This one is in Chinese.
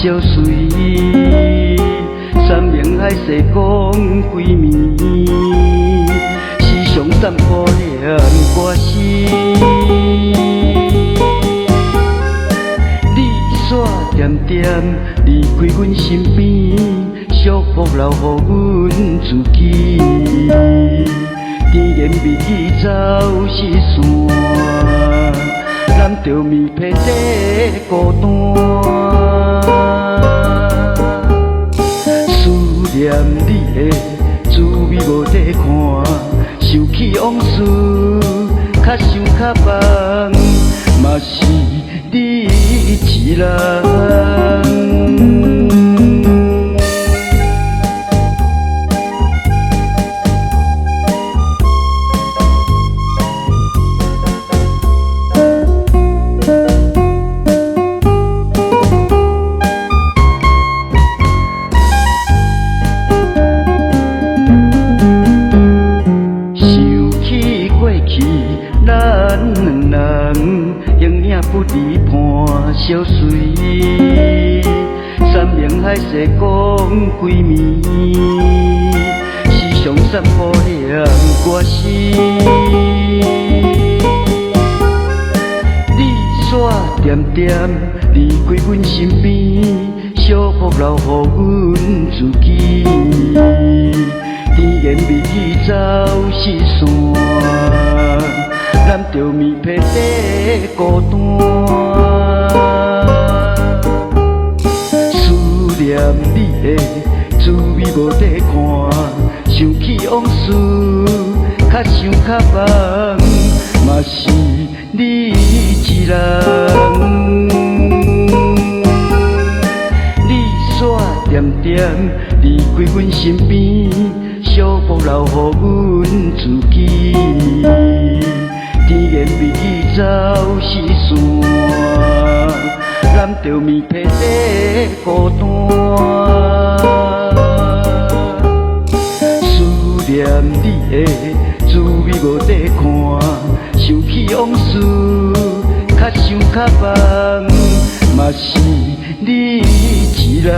小水，山盟海誓讲几暝，时常散步念歌诗。你煞点点离开阮身边，祝福留予阮自己。甜言蜜语走失线，咱着面皮底孤单。思念你的滋味无地看，想起往事，较想较放，嘛是你一人。咱两人形影不离伴相随，山盟海誓讲几暝，时常散步念歌诗。你煞点点离开阮身边，祝福留予阮自己。甜言蜜语走失线，咱着面皮底孤单。思念你的滋味无地看，想起往事，较想较放，嘛是你一人。你煞点点离开阮身边，祝福留予阮自己。甜言蜜语走失线，咱着面皮底孤单。思念你的滋味无地看，想起往事，较想较放，嘛是你一人。